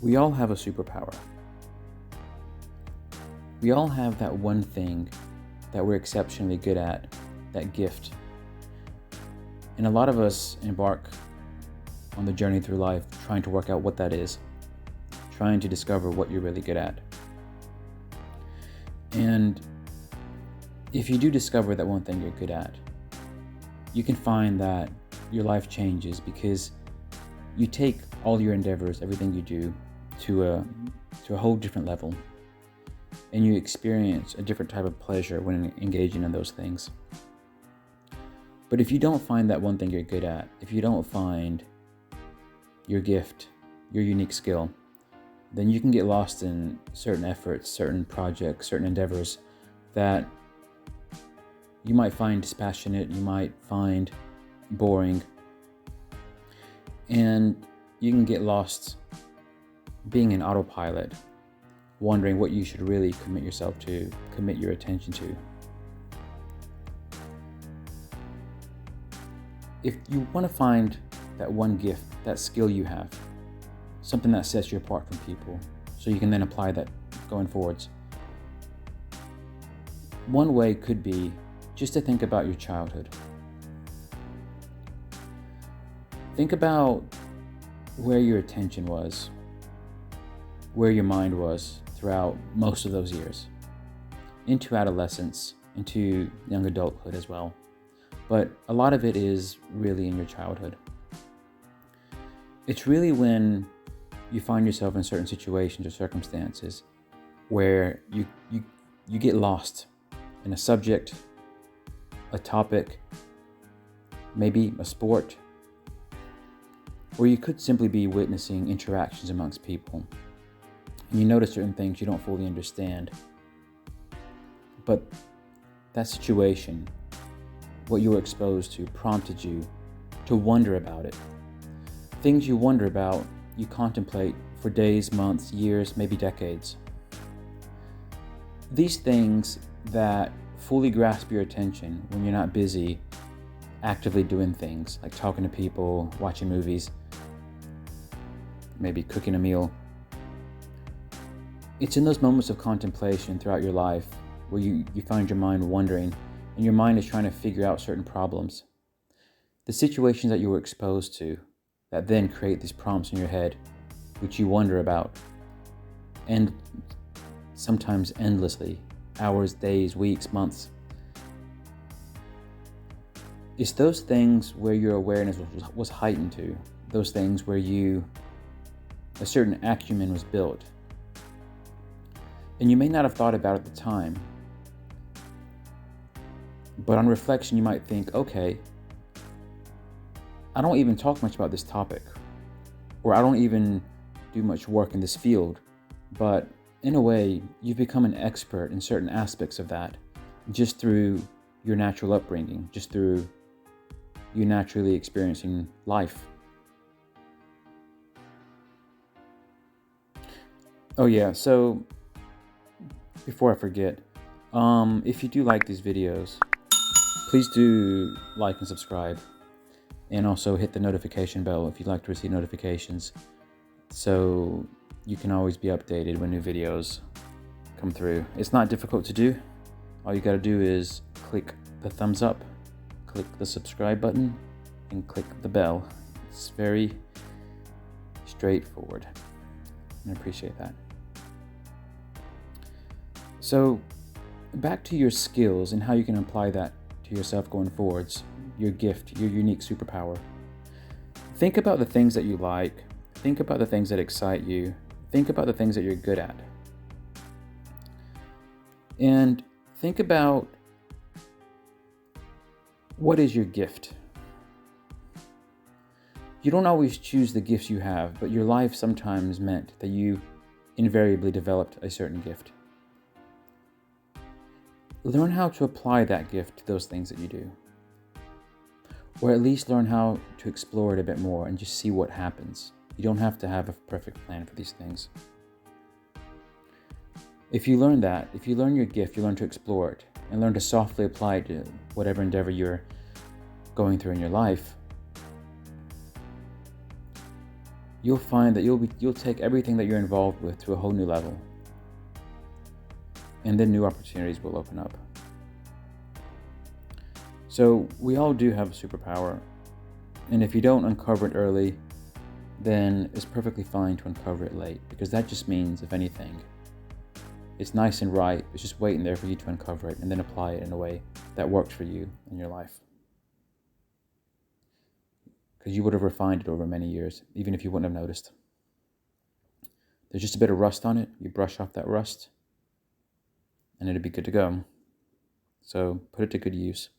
We all have a superpower. We all have that one thing that we're exceptionally good at, that gift. And a lot of us embark on the journey through life trying to work out what that is, trying to discover what you're really good at. And if you do discover that one thing you're good at, you can find that your life changes because you take all your endeavors, everything you do, to a whole different level. And you experience a different type of pleasure when engaging in those things. But if you don't find that one thing you're good at, if you don't find your gift, your unique skill, then you can get lost in certain efforts, certain projects, certain endeavors that you might find dispassionate, you might find boring, and you can get lost being an autopilot, wondering what you should really commit yourself to, commit your attention to. If you want to find that one gift, that skill you have, something that sets you apart from people, so you can then apply that going forwards, one way could be just to think about your childhood. Think about where your attention was, where your mind was throughout most of those years, into adolescence, into young adulthood as well. But a lot of it is really in your childhood. It's really when you find yourself in certain situations or circumstances where you get lost in a subject, a topic, maybe a sport, or you could simply be witnessing interactions amongst people. And you notice certain things you don't fully understand. But that situation, what you were exposed to, prompted you to wonder about it. Things you wonder about, you contemplate for days, months, years, maybe decades. These things that fully grasp your attention when you're not busy actively doing things like talking to people, watching movies, maybe cooking a meal. It's in those moments of contemplation throughout your life where you find your mind wandering and your mind is trying to figure out certain problems. The situations that you were exposed to that then create these prompts in your head, which you wonder about, and sometimes endlessly, hours, days, weeks, months. It's those things where your awareness was heightened to, those things where a certain acumen was built. And you may not have thought about it at the time, but on reflection you might think, okay, I don't even talk much about this topic, or I don't even do much work in this field, but in a way, you've become an expert in certain aspects of that just through your natural upbringing, just through you naturally experiencing life. Oh yeah, so before I forget, if you do like these videos, please do like and subscribe, and also hit the notification bell if you'd like to receive notifications, so you can always be updated when new videos come through. It's not difficult to do. All you gotta do is click the thumbs up, click the subscribe button, and click the bell. It's very straightforward, and I appreciate that. So back to your skills and how you can apply that to yourself going forwards, your gift, your unique superpower. Think about the things that you like, think about the things that excite you, think about the things that you're good at. And think about what is your gift. You don't always choose the gifts you have, but your life sometimes meant that you invariably developed a certain gift. Learn how to apply that gift to those things that you do. Or at least learn how to explore it a bit more and just see what happens. You don't have to have a perfect plan for these things. If you learn that, if you learn your gift, you learn to explore it and learn to softly apply it to whatever endeavor you're going through in your life, you'll find that you'll take everything that you're involved with to a whole new level. And then new opportunities will open up. So we all do have a superpower. And if you don't uncover it early, then it's perfectly fine to uncover it late, because that just means, if anything, it's nice and right. It's just waiting there for you to uncover it and then apply it in a way that works for you in your life. Because you would have refined it over many years, even if you wouldn't have noticed. There's just a bit of rust on it. You brush off that rust, and it'll be good to go. So put it to good use.